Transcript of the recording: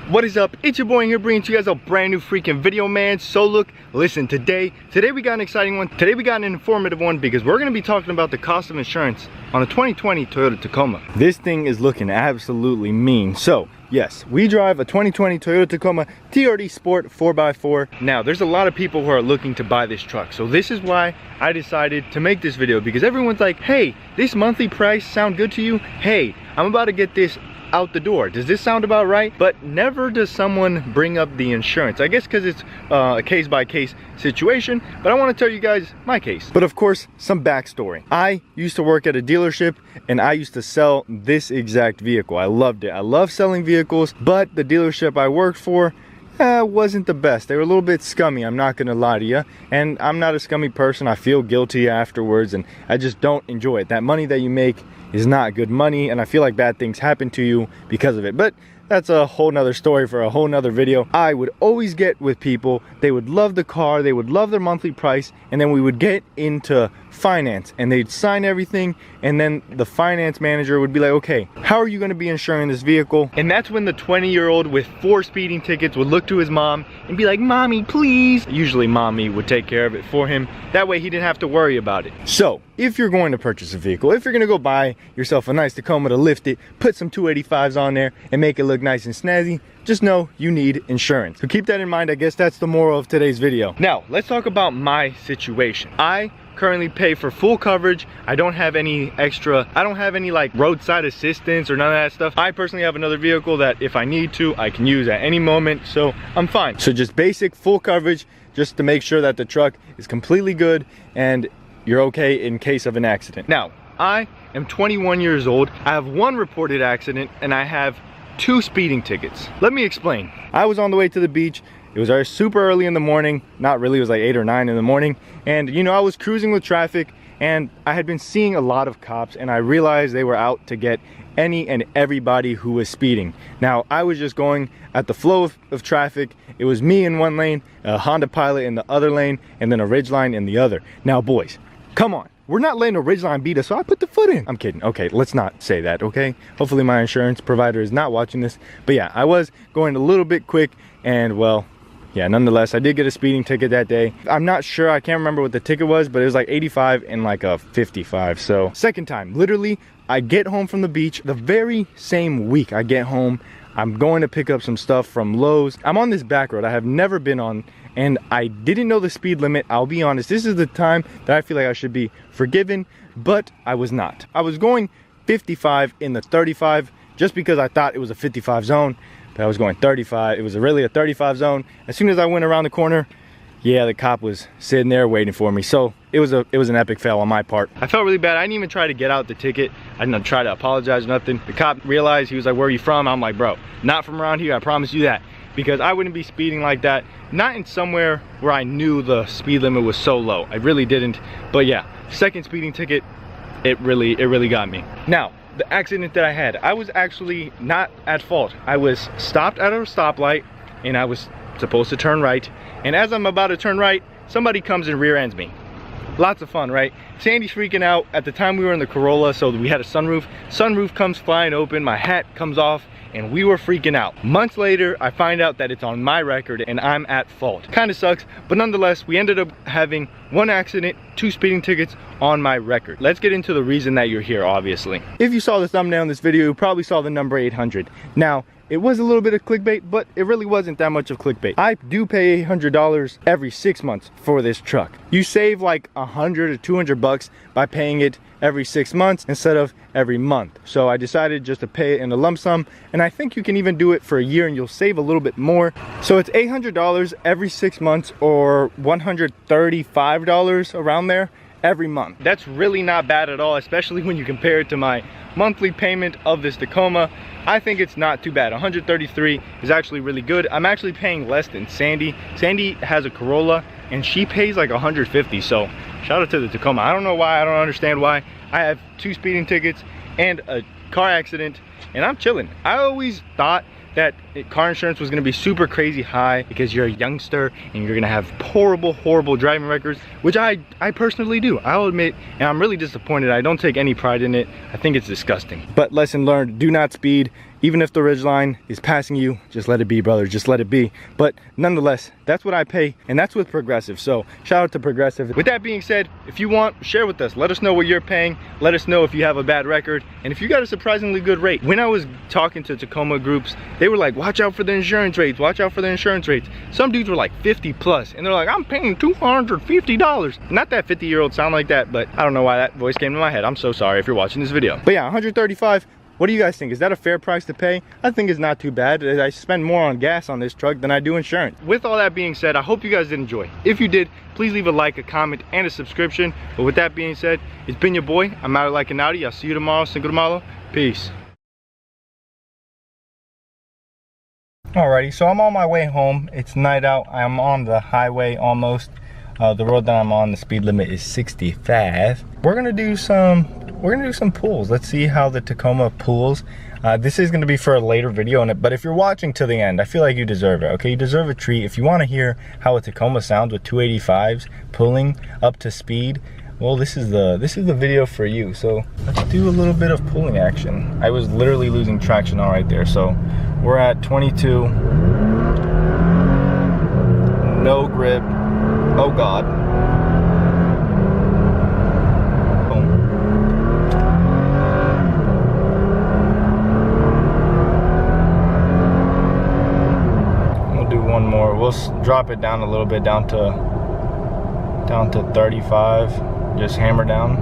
What is up? It's your boy here bringing to you guys a brand new freaking video, man. So look, listen, today we got an exciting one. Today we got an informative one because we're going to be talking about the cost of insurance on a 2020 Toyota Tacoma. This thing is looking absolutely mean. So yes, we drive a 2020 Toyota Tacoma TRD Sport 4x4. Now, there's a lot of people who are looking to buy this truck. So this is why I decided to make this video, because everyone's like, hey, this monthly price sound good to you? Hey, I'm about to get this out the door. Does this sound about right? But never does someone bring up the insurance. I guess because it's a case-by-case situation, but I want to tell you guys my case. But of course, some backstory. I used to work at a dealership and I used to sell this exact vehicle. I loved it. I love selling vehicles, but the dealership I worked for wasn't the best. They were a little bit scummy, I'm not gonna lie to you, and I'm not a scummy person. I feel guilty afterwards and I just don't enjoy it. That money that you make is not good money, and I feel like bad things happen to you because of it. But that's a whole nother story for a whole nother video. I would always get with people, they would love the car, they would love their monthly price, and then we would get into finance and they'd sign everything, and then the finance manager would be like, okay, how are you going to be insuring this vehicle? And that's when the 20-year-old with 4 speeding tickets would look to his mom and be like, mommy, please. Usually mommy would take care of it for him. That way he didn't have to worry about it. So if you're going to purchase a vehicle, if you're going to go buy yourself a nice Tacoma to lift it, put some 285s on there and make it look nice and snazzy, just know you need insurance. So keep that in mind. I guess that's the moral of today's video. Now let's talk about my situation. I currently pay for full coverage. I don't have any extra, I don't have any like roadside assistance or none of that stuff. I personally have another vehicle that if I need to, I can use at any moment, so I'm fine. So just basic full coverage, just to make sure that the truck is completely good and you're okay in case of an accident. Now, I am 21 years old. I have 1 reported accident and I have 2 speeding tickets. Let me explain. I was on the way to the beach. It was super early in the morning. Not really, it was like 8 or 9 in the morning. And you know, I was cruising with traffic and I had been seeing a lot of cops, and I realized they were out to get any and everybody who was speeding. Now, I was just going at the flow of traffic. It was me in one lane, a Honda Pilot in the other lane, and then a Ridgeline in the other. Now, boys, come on. We're not letting a Ridgeline beat us, so I put the foot in. I'm kidding. Okay, let's not say that, okay? Hopefully my insurance provider is not watching this. But yeah, I was going a little bit quick, and well, yeah, nonetheless, I did get a speeding ticket that day. I'm not sure, I can't remember what the ticket was, but it was like 85 and like a 55. So second time, literally, I get home from the beach the very same week I get home. I'm going to pick up some stuff from Lowe's. I'm on this back road I have never been on, and I didn't know the speed limit. I'll be honest, this is the time that I feel like I should be forgiven, but I was not. I was going 55 in the 35 just because I thought it was a 55 zone. But I was going 35. It was really a 35 zone. As soon as I went around the corner, yeah, the cop was sitting there waiting for me. So it was an epic fail on my part. I felt really bad. I didn't even try to get out the ticket. I didn't try to apologize, nothing. The cop realized, he was like, where are you from? I'm like, bro, not from around here, I promise you that. Because I wouldn't be speeding like that, not in somewhere where I knew the speed limit was so low. I really didn't. But yeah, second speeding ticket, it really got me. Now, the accident that I had, I was actually not at fault. I was stopped at a stoplight and I was supposed to turn right. And as I'm about to turn right, somebody comes and rear ends me. Lots of fun, right? Sandy's freaking out. At the time we were in the Corolla, so we had a sunroof. Sunroof comes flying open, my hat comes off, and we were freaking out. Months later, I find out that it's on my record and I'm at fault. Kind of sucks, but nonetheless, we ended up having 1 accident, 2 speeding tickets on my record. Let's get into the reason that you're here, obviously. If you saw the thumbnail in this video, you probably saw the number 800. Now, it was a little bit of clickbait, but it really wasn't that much of clickbait. I do pay $800 every 6 months for this truck. You save like 100 or 200 bucks by paying it every 6 months instead of every month. So I decided just to pay it in a lump sum, and I think you can even do it for a year and you'll save a little bit more. So it's $800 every 6 months, or $135 around there every month. That's really not bad at all, especially when you compare it to my monthly payment of this Tacoma. I think it's not too bad. 133 is actually really good. I'm actually paying less than Sandy. Sandy has a Corolla and she pays like 150, so shout out to the Tacoma. I don't know why, I don't understand why. I have 2 speeding tickets and a car accident and I'm chilling. I always thought that car insurance was gonna be super crazy high because you're a youngster and you're gonna have horrible driving records, which I personally do, I'll admit, and I'm really disappointed. I don't take any pride in it. I think it's disgusting. But lesson learned, do not speed. Even if the ridgeline is passing you, just let it be, brother, just let it be. But nonetheless, that's what I pay, and that's with Progressive. So shout out to Progressive. With that being said, if you want, share with us. Let us know what you're paying. Let us know if you have a bad record, and if you got a surprisingly good rate. When I was talking to Tacoma groups, they were like, watch out for the insurance rates, watch out for the insurance rates. Some dudes were like 50 plus, and they're like, I'm paying $250. Not that 50-year-old sound like that, but I don't know why that voice came to my head. I'm so sorry if you're watching this video. But yeah, $135. What do you guys think? Is that a fair price to pay? I think it's not too bad. I spend more on gas on this truck than I do insurance. With all that being said, I hope you guys did enjoy. If you did, please leave a like, a comment, and a subscription. But with that being said, it's been your boy. I'm out like an Audi. I'll see you tomorrow. Cinco de Malo. Peace. Alrighty, so I'm on my way home. It's night out. I'm on the highway almost. The road that I'm on, the speed limit is 65. We're gonna do some pulls. Let's see how the Tacoma pulls. This is gonna be for a later video, but if you're watching to the end, I feel like you deserve it, okay? You deserve a treat. If you wanna hear how a Tacoma sounds with 285s pulling up to speed, well, this is the video for you. So let's do a little bit of pulling action. I was literally losing traction all right there. So we're at 22. No grip. Oh God. Boom. We'll do one more. We'll drop it down a little bit, down to 35. Just hammer down.